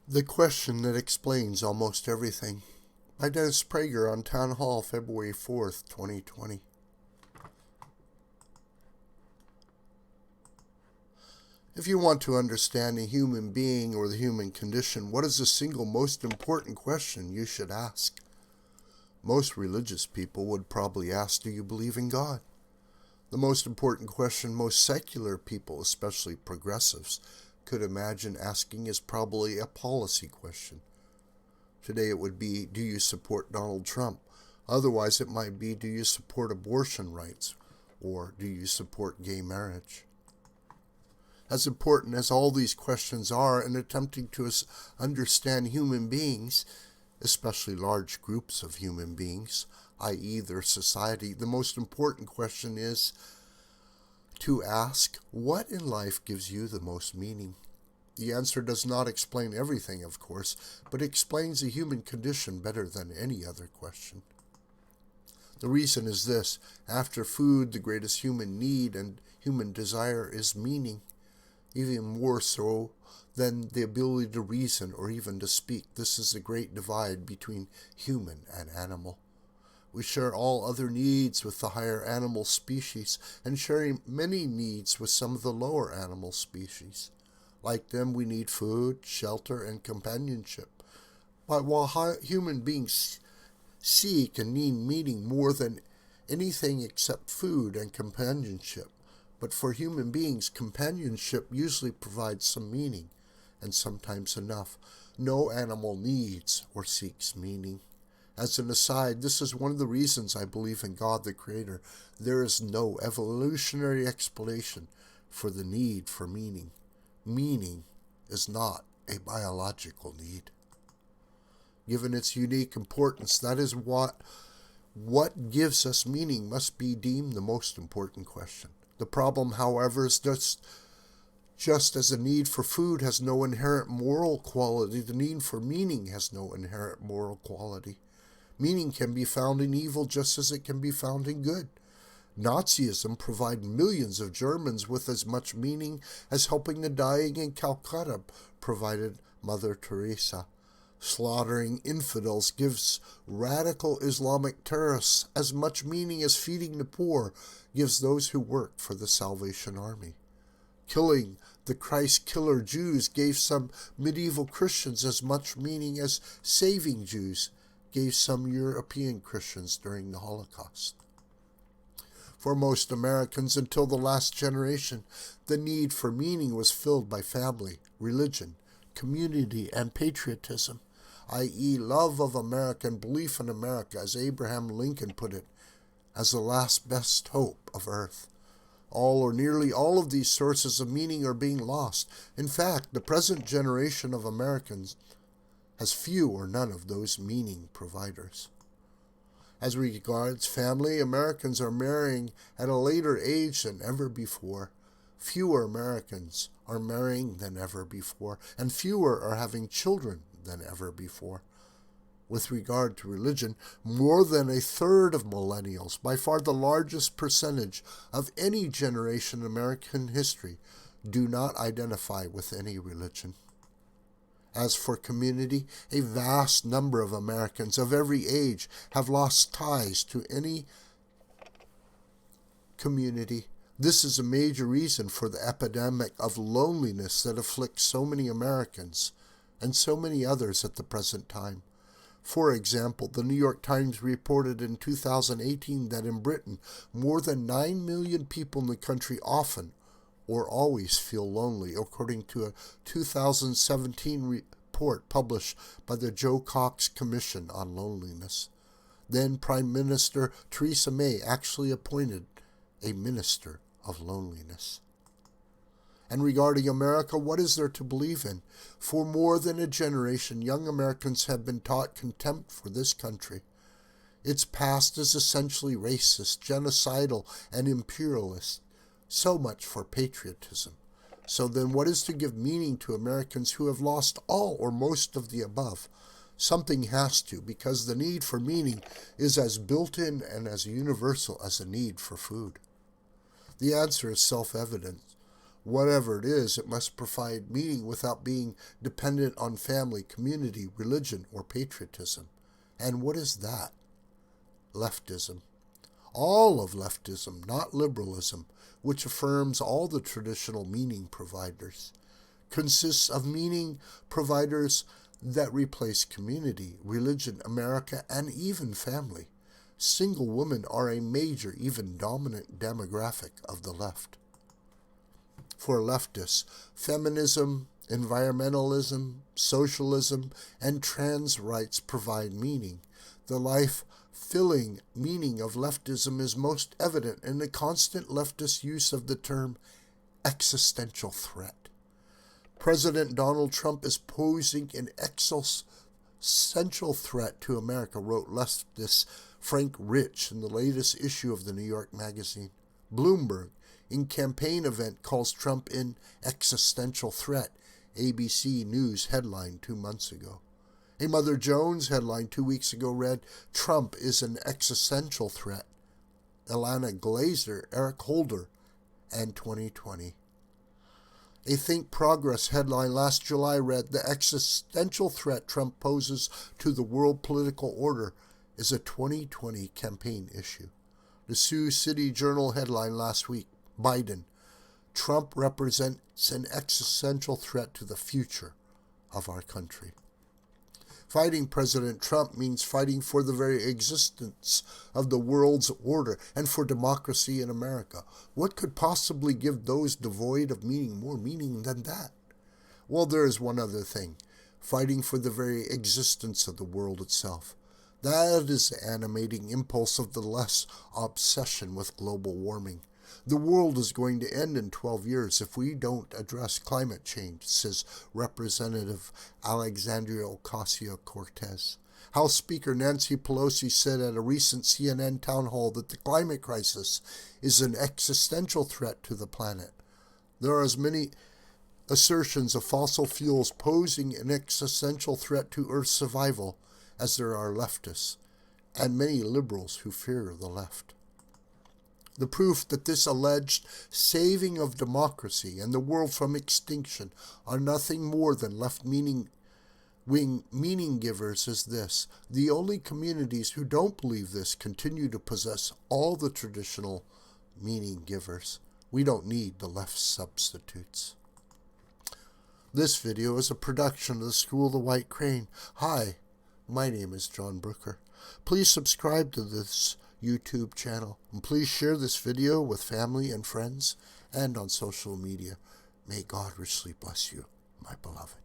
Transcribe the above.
The Question That Explains Almost Everything by Dennis Prager on Townhall, February 4th, 2020. If you want to understand a human being or the human condition, what is the single most important question you should ask? Most religious people would probably ask, do you believe in God? The most important question most secular people, especially progressives, could imagine asking is probably a policy question. Today it would be, do you support Donald Trump? Otherwise it might be, do you support abortion rights? Or do you support gay marriage? As important as all these questions are in attempting to understand human beings, especially large groups of human beings, i.e. their society, the most important question is to ask, what in life gives you the most meaning? The answer does not explain everything, of course, but explains the human condition better than any other question. The reason is this: after food, the greatest human need and human desire is meaning, even more so than the ability to reason or even to speak. This is the great divide between human and animal. We share all other needs with the higher animal species and share many needs with some of the lower animal species. Like them, we need food, shelter, and companionship. But while human beings seek and need meaning more than anything except food and companionship, but for human beings, companionship usually provides some meaning, and sometimes enough. No animal needs or seeks meaning. As an aside, this is one of the reasons I believe in God the Creator. There is no evolutionary explanation for the need for meaning. Meaning is not a biological need. Given its unique importance, that is what gives us meaning must be deemed the most important question. The problem, however, is just as the need for food has no inherent moral quality, the need for meaning has no inherent moral quality. Meaning can be found in evil just as it can be found in good. Nazism provided millions of Germans with as much meaning as helping the dying in Calcutta provided Mother Teresa. Slaughtering infidels gives radical Islamic terrorists as much meaning as feeding the poor gives those who work for the Salvation Army. Killing the Christ killer Jews gave some medieval Christians as much meaning as saving Jews gave some European Christians during the Holocaust. For most Americans, until the last generation, the need for meaning was filled by family, religion, community, and patriotism, i.e. love of America and belief in America, as Abraham Lincoln put it, as the last best hope of earth. All or nearly all of these sources of meaning are being lost. In fact, the present generation of Americans has few or none of those meaning providers. As regards family, Americans are marrying at a later age than ever before. Fewer Americans are marrying than ever before, and fewer are having children than ever before. With regard to religion, more than a third of millennials, by far the largest percentage of any generation in American history, do not identify with any religion. As for community, a vast number of Americans of every age have lost ties to any community. This is a major reason for the epidemic of loneliness that afflicts so many Americans and so many others at the present time. For example, the New York Times reported in 2018 that in Britain, more than 9 million people in the country often or always feel lonely, according to a 2017 report published by the Joe Cox Commission on Loneliness. Then Prime Minister Theresa May actually appointed a minister of loneliness. And regarding America, what is there to believe in? For more than a generation, young Americans have been taught contempt for this country. Its past is essentially racist, genocidal, and imperialist. So much for patriotism. So then what is to give meaning to Americans who have lost all or most of the above? Something has to, because the need for meaning is as built-in and as universal as the need for food. The answer is self-evident. Whatever it is, it must provide meaning without being dependent on family, community, religion, or patriotism. And what is that? Leftism. All of leftism, not liberalism, which affirms all the traditional meaning providers, consists of meaning providers that replace community, religion, America, and even family. Single women are a major, even dominant demographic of the left. For leftists, feminism, environmentalism, socialism, and trans rights provide meaning. The life-filling meaning of leftism is most evident in the constant leftist use of the term existential threat. President Donald Trump is posing an existential threat to America, wrote leftist Frank Rich in the latest issue of the New York Magazine. Bloomberg, in campaign event, calls Trump an existential threat, ABC News headline 2 months ago. A Mother Jones headline 2 weeks ago read, Trump is an existential threat. Ilana Glazer, Eric Holder, and 2020. A Think Progress headline last July read, the existential threat Trump poses to the world political order is a 2020 campaign issue. The Sioux City Journal headline last week, Biden, Trump represents an existential threat to the future of our country. Fighting President Trump means fighting for the very existence of the world's order and for democracy in America. What could possibly give those devoid of meaning more meaning than that? Well, there is one other thing. Fighting for the very existence of the world itself. That is the animating impulse of the left's obsession with global warming. The world is going to end in 12 years if we don't address climate change, says Representative Alexandria Ocasio-Cortez. House Speaker Nancy Pelosi said at a recent CNN town hall that the climate crisis is an existential threat to the planet. There are as many assertions of fossil fuels posing an existential threat to Earth's survival as there are leftists, and many liberals who fear the left. The proof that this alleged saving of democracy and the world from extinction are nothing more than left meaning givers is this. The only communities who don't believe this continue to possess all the traditional meaning givers. We don't need the left substitutes. This video is a production of the School of the White Crane. Hi, my name is John Brooker. Please subscribe to this YouTube channel, and please share this video with family and friends and on social media. May God richly bless you, my beloved.